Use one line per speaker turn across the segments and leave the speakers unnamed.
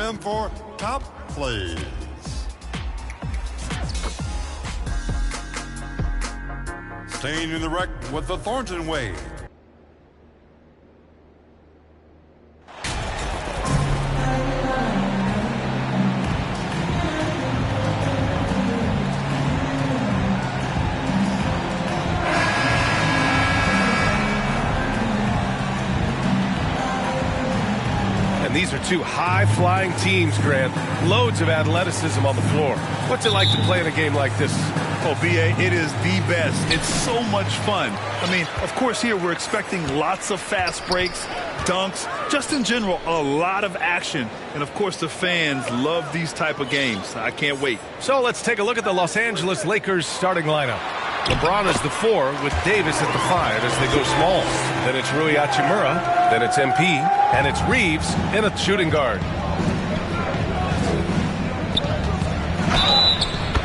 time for top plays. Staying in the wreck with the Thornton way.
And these are two high-flying teams, Grant. Loads of athleticism on the floor. What's it like to play in a game like this?
Oh, B.A., it is the best. It's so much fun. I mean, of course, here we're expecting lots of fast breaks, dunks, just in general, a lot of action. And, of course, the fans love these type of games. I can't wait.
So let's take a look at the Los Angeles Lakers starting lineup. LeBron is the 4 with Davis at the 5 as they go small. Then it's Rui Hachimura, then it's MP, and it's Reeves in a shooting guard.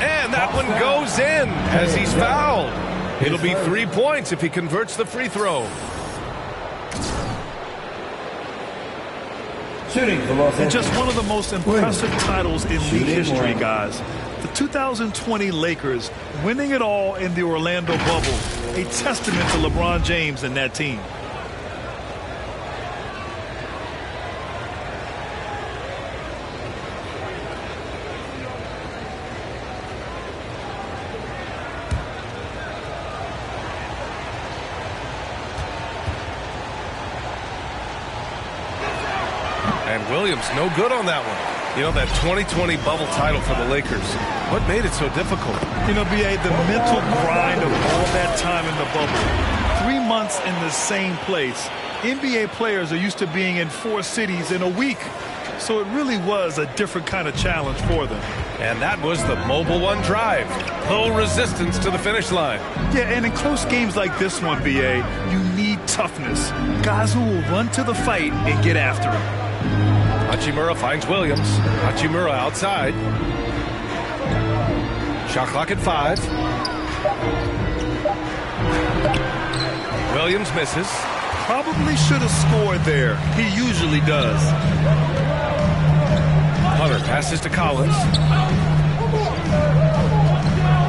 And that one goes in as he's fouled. It'll be 3 points if he converts the free throw.
And just one of the most impressive titles in league history, guys. The 2020 Lakers winning it all in the Orlando bubble. A testament to LeBron James and that team.
And Williams no good on that one. You know, that 2020 bubble title for the Lakers, what made it so difficult?
You know, B.A., the mental grind of all that time in the bubble. 3 months in the same place. NBA players are used to being in 4 cities in a week. So it really was a different kind of challenge for them.
And that was the Mobile One drive. Low resistance to the finish line.
Yeah, and in close games like this one, B.A., you need toughness. Guys who will run to the fight and get after it.
Hachimura finds Williams. Hachimura outside. Shot clock at 5. Williams misses.
Probably should have scored there. He usually does.
Hunter passes to Collins.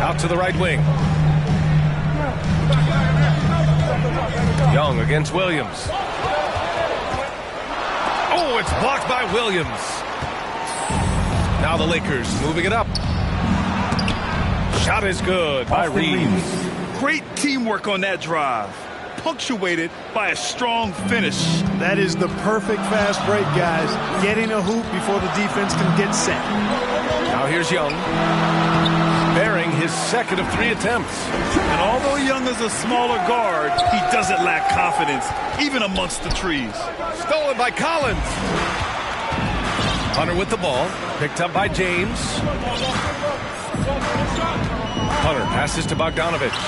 Out to the right wing. Young against Williams. Oh, it's blocked by Williams. Now the Lakers moving it up. Shot is good by Reeves.
Great teamwork on that drive. Punctuated by a strong finish.
That is the perfect fast break, guys. Getting a hoop before the defense can get set.
Now here's Young. Bearing his second of 3 attempts.
And although Young is a smaller guard, he doesn't lack confidence, even amongst the trees.
Stolen by Collins. Hunter with the ball. Picked up by James. Hunter passes to Bogdanovich.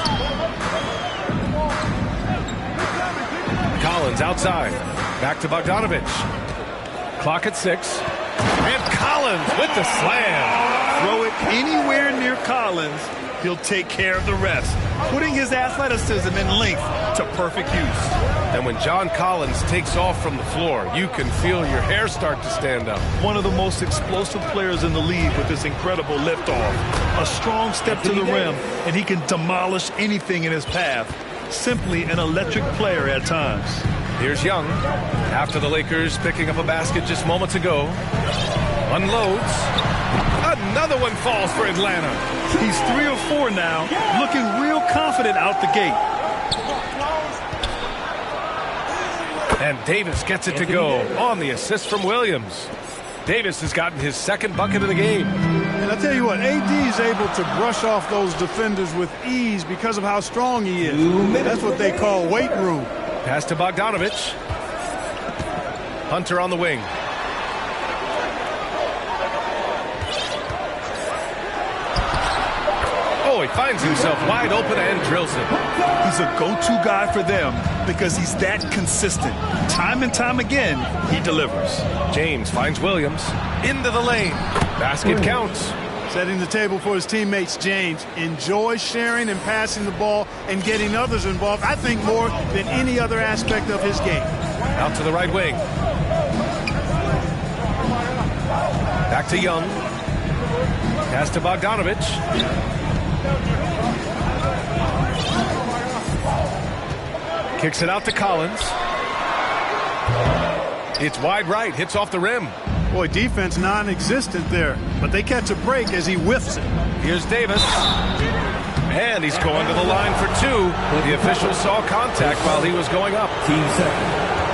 Collins outside. Back to Bogdanovich. Clock at 6. And Collins with the slam.
Throw it anywhere near Collins, he'll take care of the rest, putting his athleticism and length to perfect use.
And when John Collins takes off from the floor, you can feel your hair start to stand up.
One of the most explosive players in the league with this incredible liftoff. A strong step to the rim, and he can demolish anything in his path. Simply an electric player at times.
Here's Young. After the Lakers picking up a basket just moments ago. Unloads. Another one falls for Atlanta.
He's 3 or 4 now, looking real confident out the gate.
And Davis gets it to go on the assist from Williams. Davis has gotten his second bucket of the game.
And I tell you what, AD is able to brush off those defenders with ease because of how strong he is. That's what they call weight room.
Pass to Bogdanovich. Hunter on the wing. Oh, he finds himself wide open and drills it.
He's a go-to guy for them because he's that consistent. Time and time again, he delivers.
James finds Williams into the lane. Basket counts.
Setting the table for his teammates, James. Enjoy sharing and passing the ball and getting others involved, I think, more than any other aspect of his game.
Out to the right wing. Back to Young. Pass to Bogdanovich. Kicks it out to Collins. It's wide right. Hits off the rim.
Boy, defense non-existent there. But they catch a break as he whiffs it.
Here's Davis. And he's going to the line for two. The official saw contact while he was going up.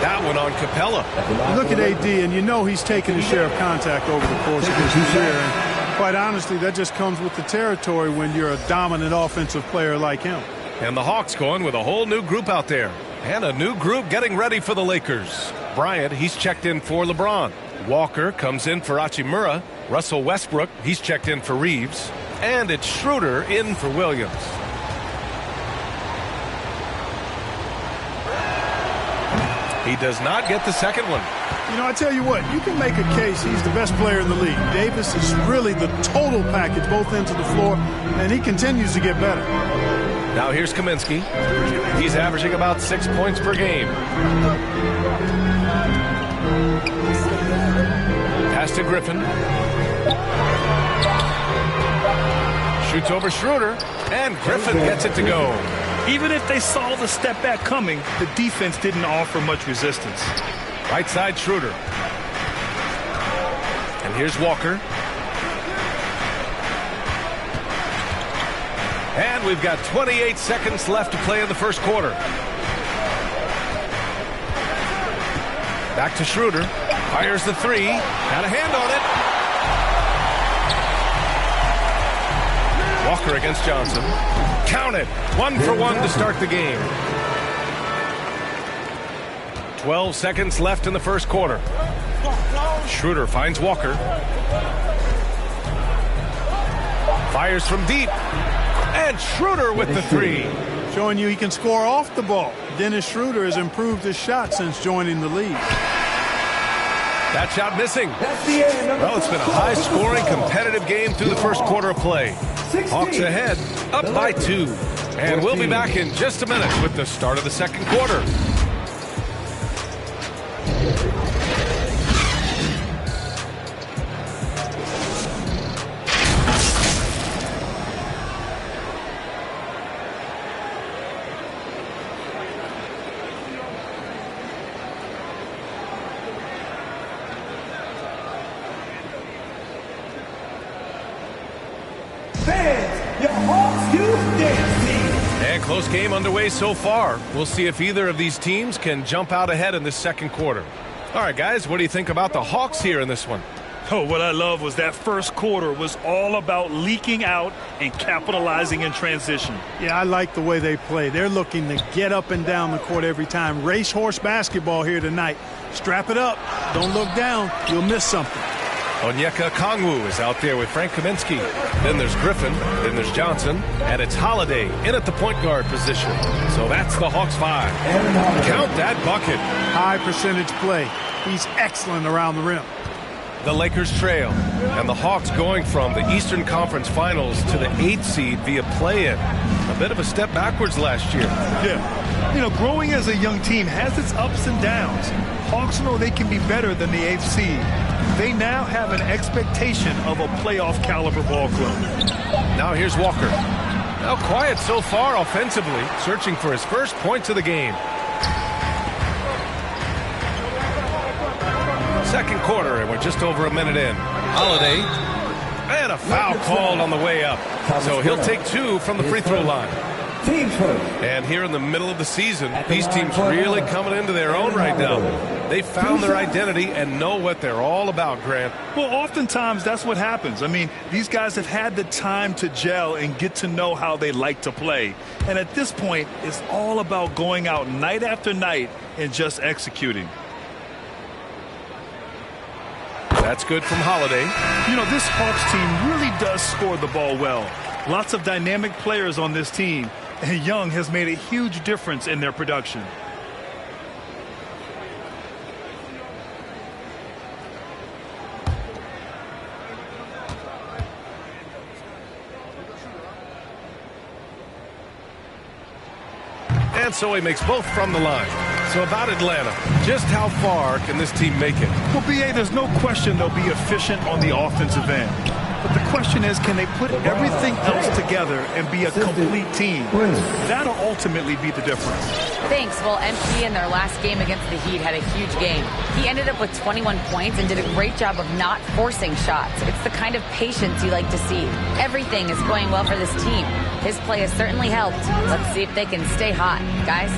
That one on Capella.
You look at AD, and you know he's taken his share of contact over the course of his career. And quite honestly, that just comes with the territory when you're a dominant offensive player like him.
And the Hawks going with a whole new group out there. And a new group getting ready for the Lakers. Bryant, he's checked in for LeBron. Walker comes in for Hachimura. Russell Westbrook, he's checked in for Reeves. And it's Schroeder in for Williams. He does not get the second one.
You know, I tell you what, you can make a case he's the best player in the league. Davis is really the total package, both ends of the floor, and he continues to get better.
Now here's Kaminsky. He's averaging about 6 points per game. Pass to Griffin. Shoots over Schroeder, and Griffin gets it to go.
Even if they saw the step back coming, the defense didn't offer much resistance.
Right side Schroeder. And here's Walker. And we've got 28 seconds left to play in the first quarter. Back to Schroeder. Fires the three. Got a hand on it. Walker against Johnson. Count it. 1 for 1 to start the game. 12 seconds left in the first quarter. Schroeder finds Walker. Fires from deep. And Schroeder with the three.
Showing you he can score off the ball. Dennis Schroeder has improved his shot since joining the league.
That shot missing. Well, it's been a high-scoring, competitive game through the first quarter of play. Hawks ahead, up by 2. And we'll be back in just a minute with the start of the second quarter. And close game underway so far. We'll see if either of these teams can jump out ahead in this second quarter. All right, guys, what do you think about the Hawks here in this one?
Oh, what I love was that first quarter was all about leaking out and capitalizing in transition.
Yeah, I like the way they play. They're looking to get up and down the court every time. Racehorse basketball here tonight. Strap it up. Don't look down. You'll miss something.
Onyeka Okongwu is out there with Frank Kaminsky. Then there's Griffin. Then there's Johnson. And it's Holiday in at the point guard position. So that's the Hawks 5. Count that bucket.
High percentage play. He's excellent around the rim.
The Lakers trail. And the Hawks going from the Eastern Conference Finals to the 8th seed via play-in. A bit of a step backwards last year.
Yeah. You know, growing as a young team has its ups and downs. Hawks know they can be better than the 8th seed. They now have an expectation of a playoff caliber ball club.
Now here's Walker. Now quiet so far offensively, searching for his first points of the game. Second quarter, and we're just over a minute in. Holiday. And a foul called on the way up. So he'll take 2 from the free throw line. And here in the middle of the season, these teams really coming into their own right now. They found their identity and know what they're all about, Grant.
Well, oftentimes that's what happens. I mean, these guys have had the time to gel and get to know how they like to play. And at this point, it's all about going out night after night and just executing.
That's good from Holiday.
You know, this Hawks team really does score the ball well. Lots of dynamic players on this team, and Young has made a huge difference in their production.
And so he makes both from the line. So about Atlanta, just how far can this team make it?
Well, B.A., there's no question they'll be efficient on the offensive end. But the question is, can they put everything else together and be a complete team? That'll ultimately be the difference.
Thanks. Well, MP in their last game against the Heat had a huge game. He ended up with 21 points and did a great job of not forcing shots. It's the kind of patience you like to see. Everything is going well for this team. His play has certainly helped. Let's see if they can stay hot. Guys?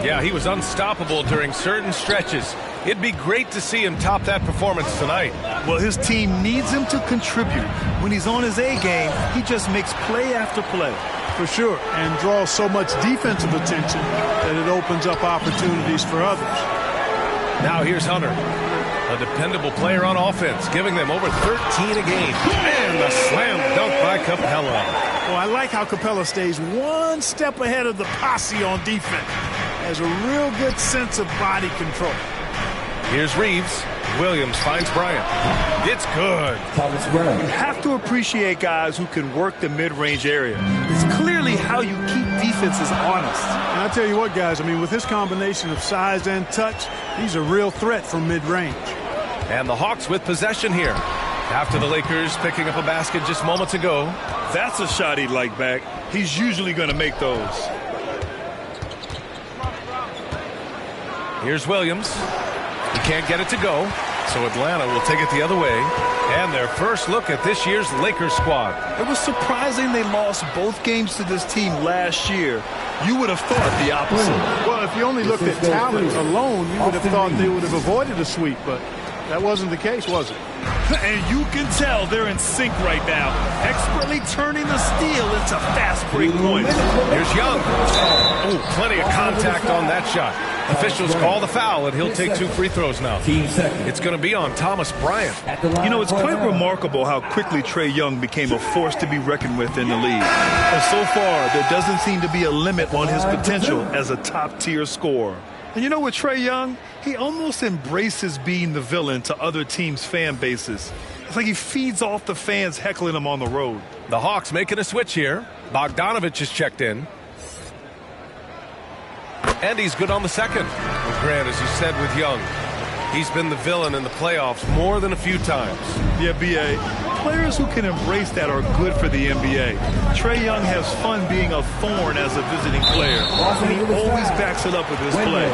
Yeah, he was unstoppable during certain stretches. It'd be great to see him top that performance tonight.
Well, his team needs him to contribute. When he's on his A game, he just makes play after play.
For sure, and draws so much defensive attention that it opens up opportunities for others.
Now here's Hunter, a dependable player on offense, giving them over 13 a game. And a slam dunk by Capella.
Well, I like how Capella stays one step ahead of the posse on defense. Has a real good sense of body control.
Here's Reeves. Williams finds Bryant. It's good.
You have to appreciate guys who can work the mid-range area. It's clearly how you keep defenses honest.
And I tell you what, guys, I mean, with his combination of size and touch, he's a real threat from mid-range.
And the Hawks with possession here. After the Lakers picking up a basket just moments ago.
That's a shot he'd like back. He's usually going to make those.
Here's Williams. He can't get it to go, so Atlanta will take it the other way. And their first look at this year's Lakers squad.
It was surprising they lost both games to this team last year. You would have thought the opposite.
Well, if you only looked at talent alone, you would have thought they would have avoided a sweep, but that wasn't the case, was it?
And you can tell they're in sync right now, expertly turning the steal into fast break points.
Here's Young. Oh, plenty of contact on that shot. Officials call the foul, and he'll take 2 free throws now. It's going to be on Thomas Bryant.
You know, it's quite remarkable how quickly Trae Young became a force to be reckoned with in the league. And so far, there doesn't seem to be a limit on his potential as a top-tier scorer. And you know, with Trae Young, he almost embraces being the villain to other teams' fan bases. It's like he feeds off the fans heckling him on the road.
The Hawks making a switch here. Bogdanovich is checked in. And he's good on the second. Grant, as you said with Young, he's been the villain in the playoffs more than a few times.
Yeah, B.A., players who can embrace that are good for the NBA. Trae Young has fun being a thorn as a visiting player. And he always backs it up with his play.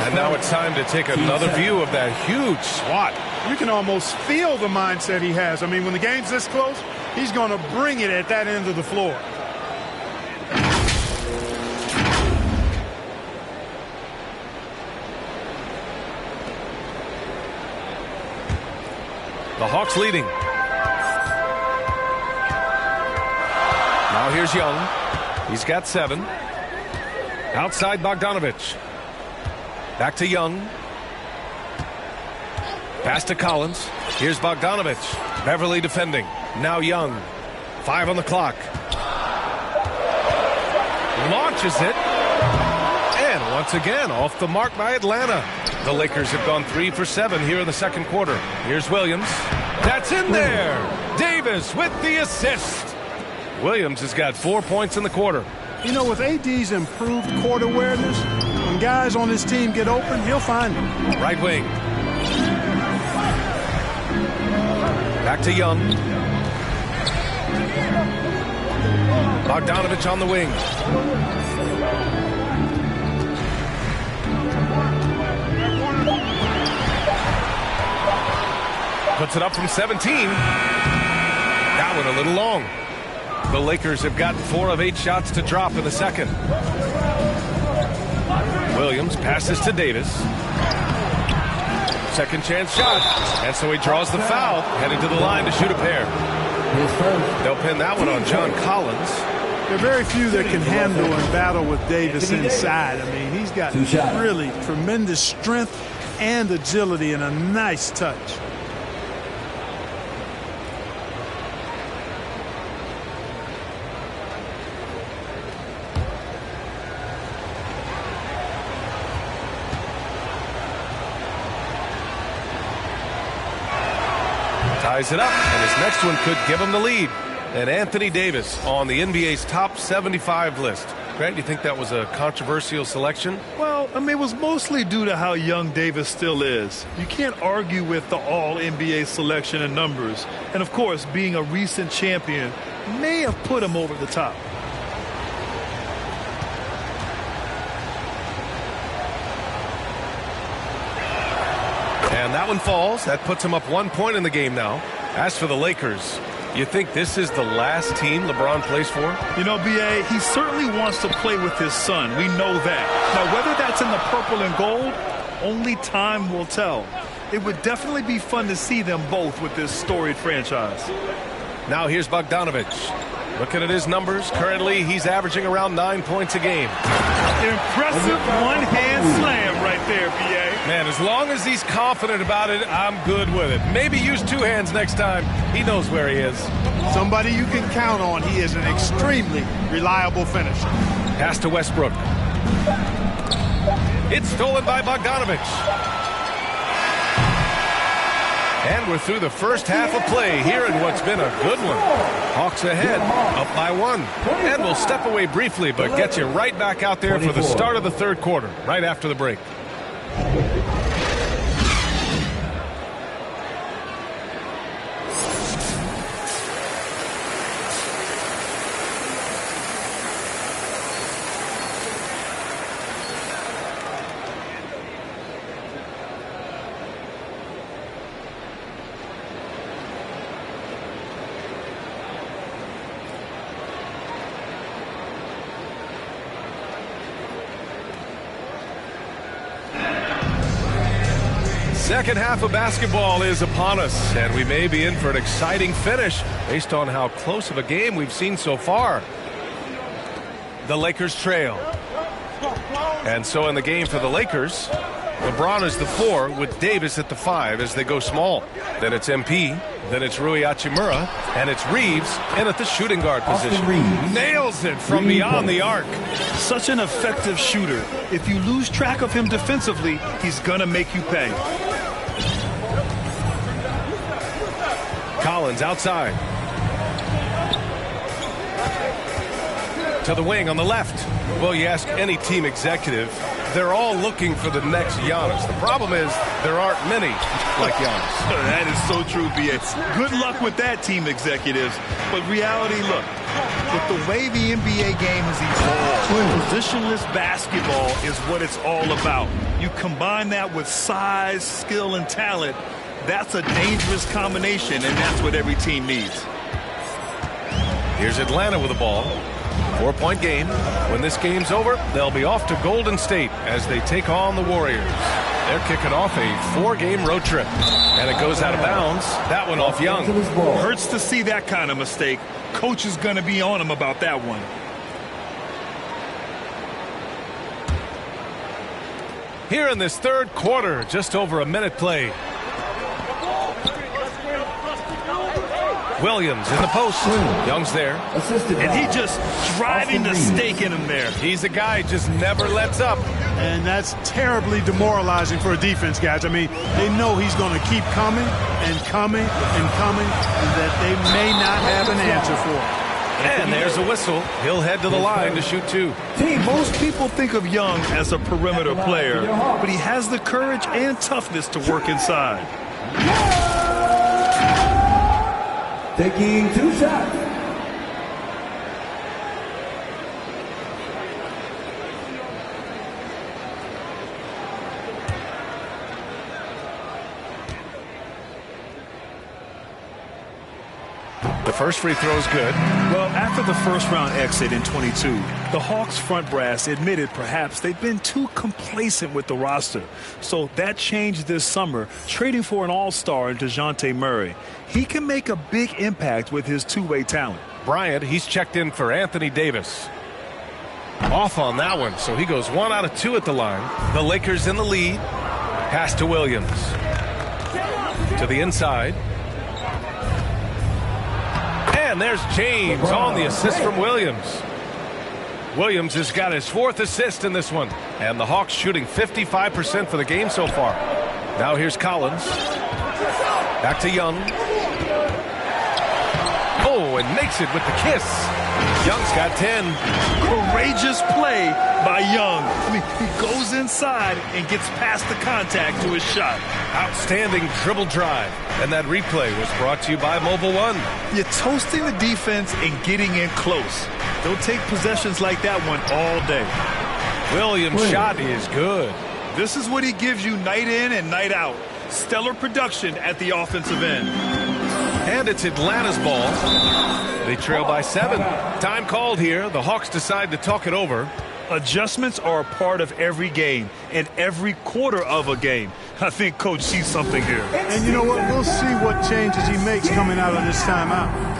And now it's time to take another view of that huge swat.
You can almost feel the mindset he has. I mean, when the game's this close, he's going to bring it at that end of the floor.
The Hawks leading. Now here's Young. He's got 7. Outside Bogdanovich. Back to Young. Pass to Collins. Here's Bogdanovich. Beverly defending. Now Young. 5 on the clock. Launches it. And once again, off the mark by Atlanta. The Lakers have gone 3 for 7 here in the second quarter. Here's Williams. That's in there. Davis with the assist. Williams has got 4 points in the quarter.
You know, with AD's improved court awareness, when guys on his team get open, he'll find them.
Right wing. Back to Young. Bogdanovich on the wing. Puts it up from 17. That one a little long. The Lakers have gotten 4 of 8 shots to drop in the second. Williams passes to Davis. Second chance shot. And so he draws the foul, headed to the line to shoot a pair. They'll pin that one on John Collins.
There are very few that can handle and battle with Davis inside. I mean, he's got really tremendous strength and agility and a nice touch.
Ties it up, and his next one could give him the lead. And Anthony Davis on the NBA's top 75 list. Grant, you think that was a controversial selection?
Well, I mean, it was mostly due to how young Davis still is. You can't argue with the all-NBA selection and numbers. And, of course, being a recent champion may have put him over the top.
And that one falls. That puts him up 1 point in the game now. As for the Lakers, you think this is the last team LeBron plays for?
You know, B.A., he certainly wants to play with his son. We know that. Now, whether that's in the purple and gold, only time will tell. It would definitely be fun to see them both with this storied franchise.
Now here's Bogdanovich. Looking at his numbers, currently he's averaging around 9 points a game.
Impressive one-hand slam right there, B.A.
Man, as long as he's confident about it, I'm good with it. Maybe use 2 hands next time. He knows where he is.
Somebody you can count on. He is an extremely reliable finisher.
Pass to Westbrook. It's stolen by Bogdanovich. And we're through the first half of play here in what's been a good one. Hawks ahead, up by 1. And we'll step away briefly, but get you right back out there for the start of the third quarter, right after the break. Second half of basketball is upon us, and we may be in for an exciting finish based on how close of a game we've seen so far. The Lakers trail. And so in the game for the Lakers, LeBron is the 4 with Davis at the 5 as they go small. Then it's MP, then it's Rui Hachimura, and it's Reeves in at the shooting guard position. Nails it from beyond the arc.
Such an effective shooter. If you lose track of him defensively, he's going to make you pay.
Collins outside. To the wing on the left. Well, you ask any team executive, they're all looking for the next Giannis. The problem is there aren't many like Giannis.
That is so true, B.A. Good luck with that, team executives. But reality, look, with the way the NBA game has evolved, positionless basketball is what it's all about. You combine that with size, skill, and talent, that's a dangerous combination, and that's what every team needs.
Here's Atlanta with the ball. 4-point game. When this game's over, they'll be off to Golden State as they take on the Warriors. They're kicking off a 4-game road trip. And it goes out of bounds. That one off Young.
Hurts to see that kind of mistake. Coach is going to be on him about that one.
Here in this third quarter, just over a minute play. Williams in the post. Young's there.
And he just driving the stake in him there.
He's a guy who just never lets up.
And that's terribly demoralizing for a defense, guys. I mean, they know he's going to keep coming and coming and coming, and that they may not have an answer for.
And there's a whistle. He'll head to the line to shoot 2.
Most people think of Young as a perimeter player, but he has the courage and toughness to work inside.
Taking 2 shots.
The first free throw is good.
Well, after the first round exit in 22, the Hawks front brass admitted perhaps they've been too complacent with the roster. So that changed this summer, trading for an all-star in DeJounte Murray. He can make a big impact with his two-way talent.
Bryant, he's checked in for Anthony Davis. Off on that one, so he goes 1 out of 2 at the line. The Lakers in the lead. Pass to Williams. To the inside. And there's James on the assist from Williams. Williams has got his 4th assist in this one. And the Hawks shooting 55% for the game so far. Now here's Collins. Back to Young. Oh, and makes it with the kiss. Young's got 10.
Courageous play by Young. I mean, he goes inside and gets past the contact to his shot.
Outstanding dribble drive. And that replay was brought to you by Mobile One.
You're toasting the defense and getting in close. They'll take possessions like that one all day.
Williams' shot is good.
This is what he gives you night in and night out. Stellar production at the offensive end.
And it's Atlanta's ball. They trail by 7. Time called here. The Hawks decide to talk it over.
Adjustments are a part of every game and every quarter of a game. I think Coach sees something here.
And you know what? We'll see what changes he makes coming out of this timeout.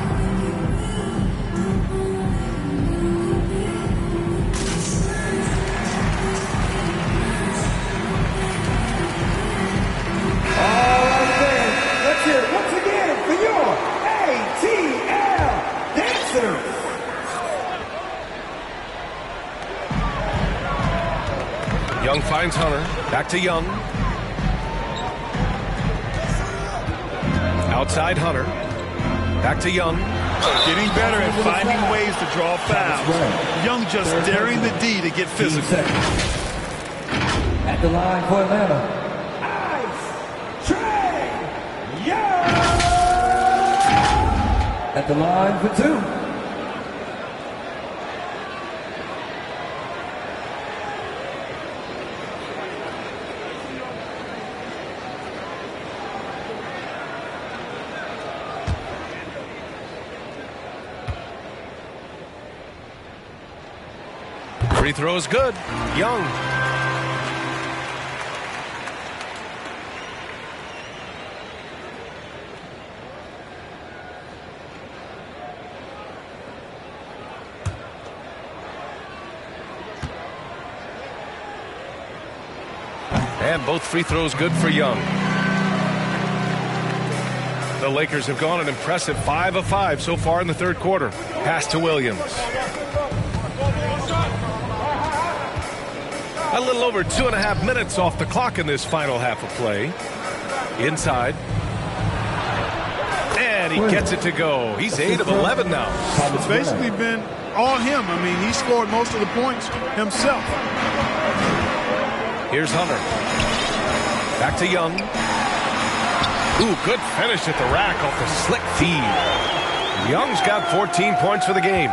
Young finds Hunter. Back to Young. Outside Hunter. Back to Young.
Getting better at finding ways to draw fouls. Young just daring the D to get physical.
At the line for Atlanta, Ice Trae Young. At the line for 2.
Free throw is good. Young. And both free throws good for Young. The Lakers have gone an impressive 5 of 5 so far in the third quarter. Pass to Williams. A little over 2.5 minutes off the clock in this final half of play. Inside. And he gets it to go. He's 8 of 11 now.
It's basically been all him. I mean, he scored most of the points himself.
Here's Hunter. Back to Young. Ooh, good finish at the rack off the slick feed. Young's got 14 points for the game.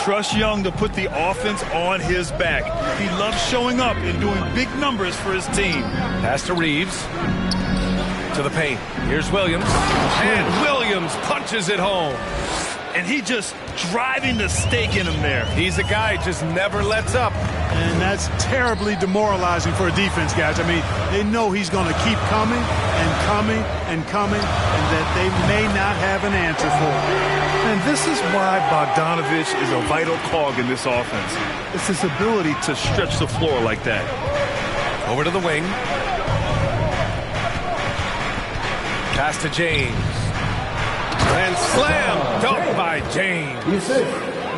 Trust Young to put the offense on his back. He loves showing up and doing big numbers for his team.
Pass to Reeves. To the paint. Here's Williams. And Williams punches it home.
And he just driving the stake in him there.
He's a guy who just never lets up.
And that's terribly demoralizing for a defense, guys. I mean, they know he's going to keep coming and coming and coming, and that they may not have an answer for him.
And this is why Bogdanovich is a vital cog in this offense. It's his ability to stretch the floor like that.
Over to the wing. Pass to James. And slam dunk by James.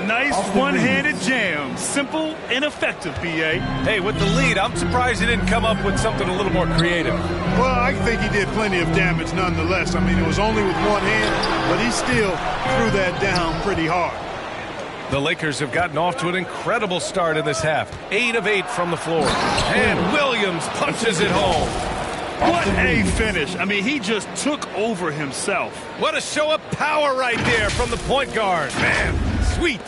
Nice one-handed jam. Simple and effective, B.A.
Hey, with the lead, I'm surprised he didn't come up with something a little more creative.
Well, I think he did plenty of damage nonetheless. I mean, it was only with one hand, but he still threw that down pretty hard.
The Lakers have gotten off to an incredible start in this half. 8 of 8 from the floor. And Williams punches it home.
What a finish. I mean, he just took over himself.
What a show of power right there from the point guard. Man, sweet.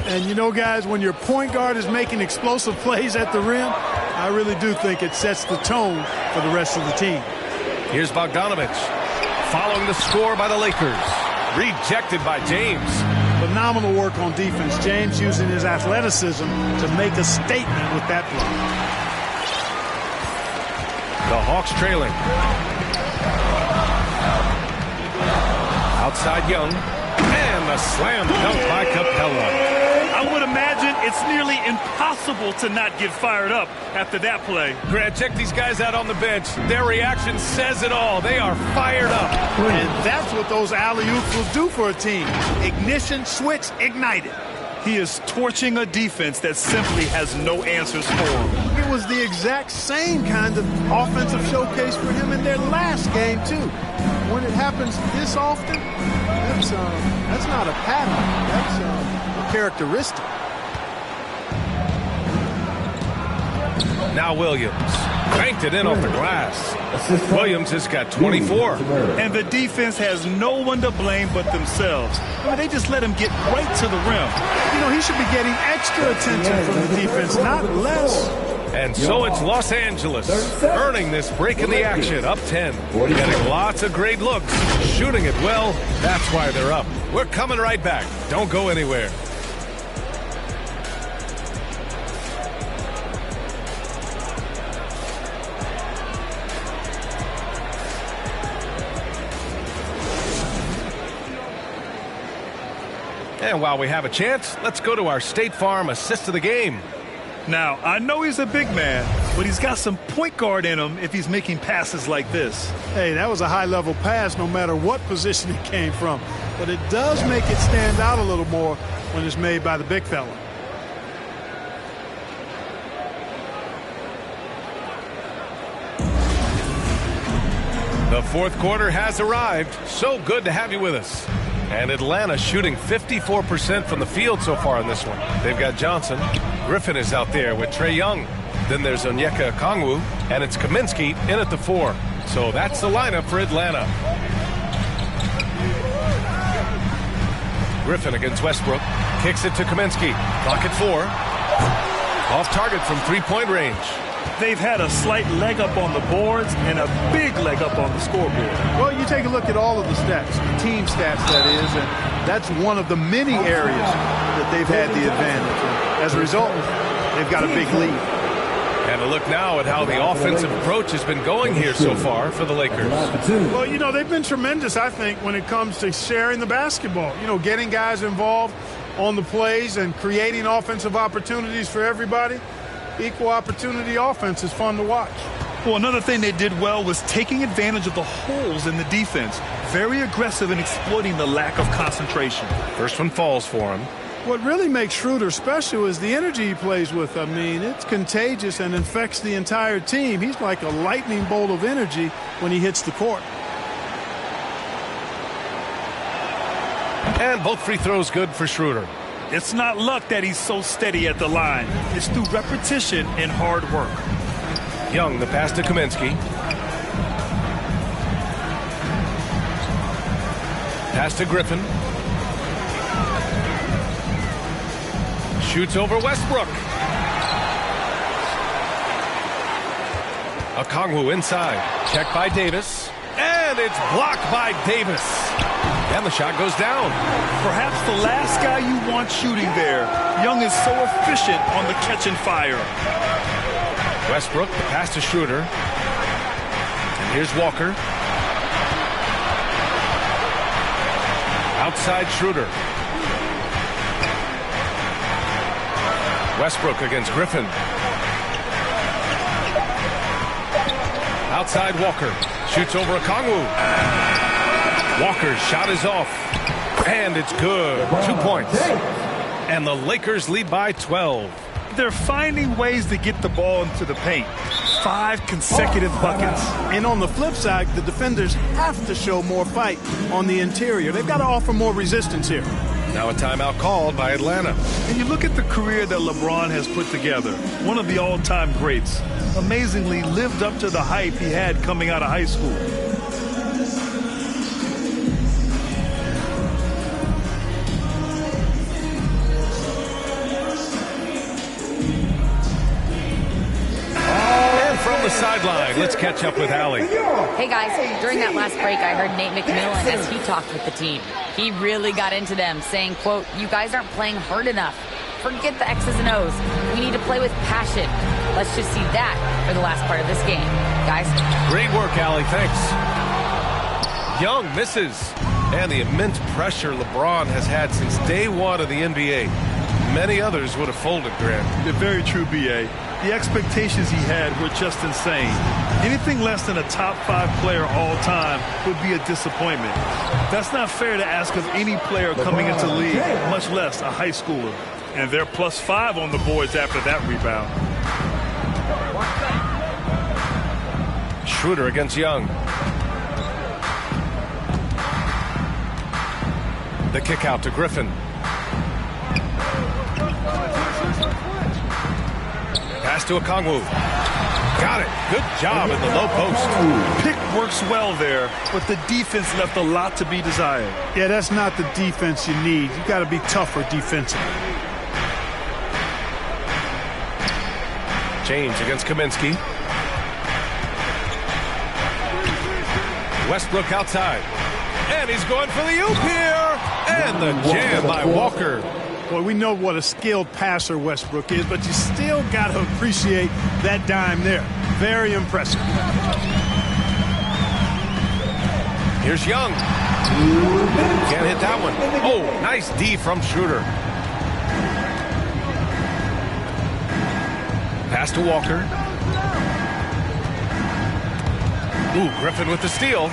And you know, guys, when your point guard is making explosive plays at the rim, I really do think it sets the tone for the rest of the team.
Here's Bogdanovich. Following the score by the Lakers. Rejected by James.
Phenomenal work on defense. James using his athleticism to make a statement with that block.
The Hawks trailing. Outside Young. And the slam dunk by Capella.
I would imagine it's nearly impossible to not get fired up after that play.
Grant, check these guys out on the bench. Their reaction says it all. They are fired up.
And that's what those alley-oops will do for a team. Ignition, switch, ignited.
He is torching a defense that simply has no answers for him.
It was the exact same kind of offensive showcase for him in their last game, too. when it happens this often, that's not a pattern. That's a characteristic.
Now Williams banked it in off the glass. Williams has got 24.
And the defense has no one to blame but themselves. I mean, they just let him get right to the rim.
You know, he should be getting extra attention from the defense, not less.
And so it's Los Angeles earning this break in the action, up 10. Getting lots of great looks, shooting it well. That's why they're up. We're coming right back. Don't go anywhere. And while we have a chance, let's go to our State Farm assist of the game.
Now, I know he's a big man, but he's got some point guard in him if he's making passes like this.
Hey, that was a high-level pass no matter what position it came from. But it does make it stand out a little more when it's made by the big fella.
The fourth quarter has arrived. So good to have you with us. And Atlanta shooting 54% from the field so far in this one. They've got Johnson. Griffin is out there with Trae Young. Then there's Onyeka Okongwu, and it's Kaminsky in at the 4. So that's the lineup for Atlanta. Griffin against Westbrook. Kicks it to Kaminsky. Clock at 4. Off target from three-point range.
They've had a slight leg up on the boards and a big leg up on the scoreboard.
Well, you take a look at all of the stats, the team stats, that is, and that's one of the many areas that they've had the advantage. And as a result, they've got a big lead.
And a look now at how the offensive approach has been going here so far for the Lakers.
Well, you know, they've been tremendous, I think, when it comes to sharing the basketball. You know, getting guys involved on the plays and creating offensive opportunities for everybody. Equal opportunity offense is fun to watch.
Well, another thing they did well was taking advantage of the holes in the defense. Very aggressive in exploiting the lack of concentration.
First one falls for him.
What really makes Schroeder special is the energy he plays with. I mean, it's contagious and infects the entire team. He's like a lightning bolt of energy when he hits the court.
And both free throws good for Schroeder.
It's not luck that he's so steady at the line. It's through repetition and hard work.
Young, the pass to Kaminsky. Pass to Griffin. Shoots over Westbrook. Okongwu inside. Checked by Davis. And it's blocked by Davis. And the shot goes down.
Perhaps the last guy you want shooting there. Young is so efficient on the catch and fire.
Westbrook, the pass to Schroeder. And here's Walker. Outside Schroeder. Westbrook against Griffin. Outside Walker. Shoots over Okongwu. Walker's shot is off. And it's good. 2 points. And the Lakers lead by 12.
They're finding ways to get the ball into the paint. 5 consecutive buckets.
And on the flip side, the defenders have to show more fight on the interior. They've got to offer more resistance here.
Now a timeout called by Atlanta.
And you look at the career that LeBron has put together. One of the all-time greats. Amazingly lived up to the hype he had coming out of high school.
From the sideline, let's catch up with Allie.
Hey guys, during that last break, I heard Nate McMillan as he talked with the team. He really got into them, saying, quote, "You guys aren't playing hard enough. Forget the X's and O's. We need to play with passion." Let's just see that for the last part of this game. Guys.
Great work, Allie. Thanks. Young misses. And the immense pressure LeBron has had since day one of the NBA. Many others would have folded, Grant.
They're very true, B.A. The expectations he had were just insane. Anything less than a top 5 player all time would be a disappointment. That's not fair to ask of any player coming into the league, much less a high schooler. And they're +5 on the boards after that rebound.
Schroeder against Young. The kick out to Griffin. Pass to Okongwu. Got it. Good job in the low post.
Pick works well there, but the defense left a lot to be desired.
Yeah, that's not the defense you need. You got to be tougher defensively.
Change against Kaminsky. Westbrook outside. And he's going for the oop here. And the jam by Walker.
Boy, we know what a skilled passer Westbrook is, but you still got to appreciate that dime there. Very impressive.
Here's Young. Can't hit that one. Oh, nice D from Schroeder. Pass to Walker. Ooh, Griffin with the steal.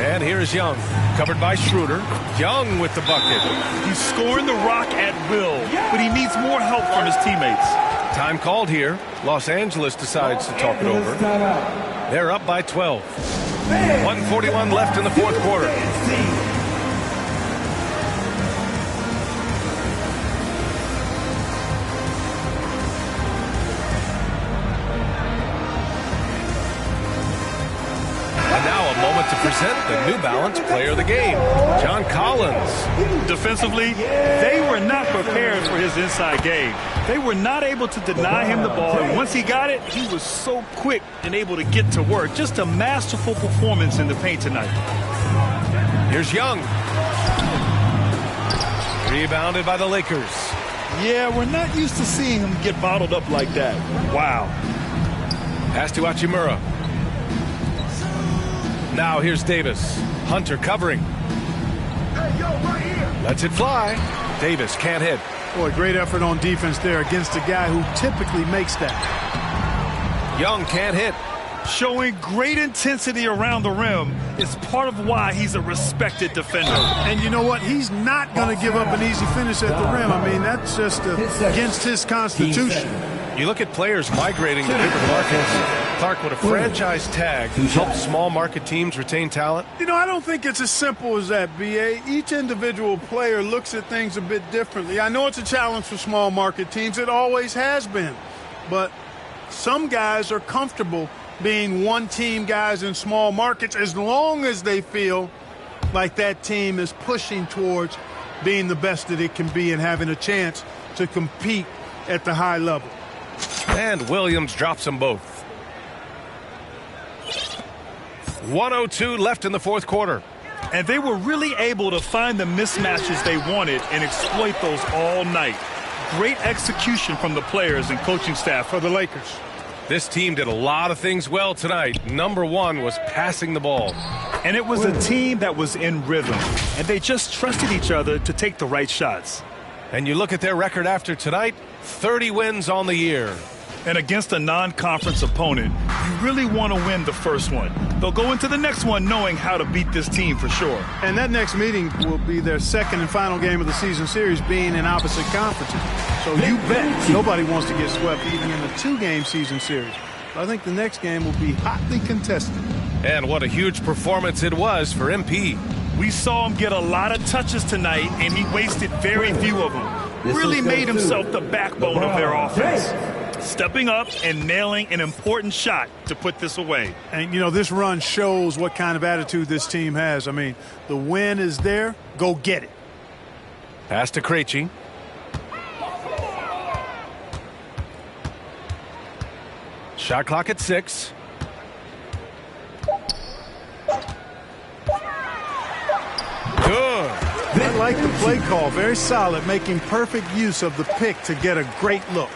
And here's Young. Covered by Schroeder. Young with the bucket.
He's scoring the rock at will, but he needs more help from his teammates.
Time called here. Los Angeles decides to talk it over. They're up by 12. 1:41 left in the fourth quarter. And now a moment to present the New Balance Player of the Game, John Collins.
Defensively, they were not prepared for his inside game. They were not able to deny him the ball, and once he got it, he was so quick and able to get to work. Just a masterful performance in the paint tonight.
Here's Young. Rebounded by the Lakers.
Yeah, we're not used to seeing him get bottled up like that. Wow.
Pass to Hachimura. Now here's Davis. Hunter covering. Lets it fly. Davis can't hit.
Boy, great effort on defense there against a guy who typically makes that.
Young can't hit.
Showing great intensity around the rim is part of why he's a respected defender.
And you know what? He's not going to give up an easy finish at the rim. I mean, that's just against his constitution.
You look at players migrating to different markets. Clark, would a franchise tag help small market teams retain talent?
You know, I don't think it's as simple as that, B.A. Each individual player looks at things a bit differently. I know it's a challenge for small market teams. It always has been. But some guys are comfortable being one-team guys in small markets as long as they feel like that team is pushing towards being the best that it can be and having a chance to compete at the high level.
And Williams drops them both. 1:02 left in the fourth quarter.
And they were really able to find the mismatches they wanted and exploit those all night. Great execution from the players and coaching staff for the Lakers.
This team did a lot of things well tonight. Number one was passing the ball.
And it was a team that was in rhythm, and they just trusted each other to take the right shots.
And you look at their record after tonight, 30 wins on the year.
And against a non-conference opponent, you really want to win the first one. They'll go into the next one knowing how to beat this team for sure.
And that next meeting will be their second and final game of the season series, being in opposite conferences. So you bet nobody wants to get swept even in a two-game season series. I think the next game will be hotly contested.
And what a huge performance it was for MP.
We saw him get a lot of touches tonight, and he wasted very few of them. Really made himself the backbone of their offense. Stepping up and nailing an important shot to put this away.
And, you know, this run shows what kind of attitude this team has. I mean, the win is there. Go get it.
Pass to Krejci. Shot clock at 6. Good.
I like the play call. Very solid, making perfect use of the pick to get a great look.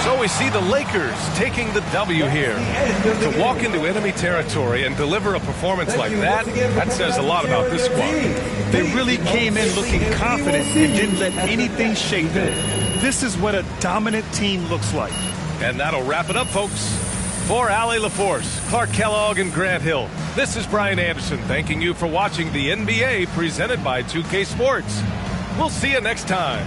So we see the Lakers taking the W here. To walk into enemy territory and deliver a performance like that, that says a lot about this squad.
They really came in looking confident and didn't let anything shake them. This is what a dominant team looks like.
And that'll wrap it up, folks. For Allie LaForce, Clark Kellogg, and Grant Hill, this is Brian Anderson thanking you for watching the NBA presented by 2K Sports. We'll see you next time.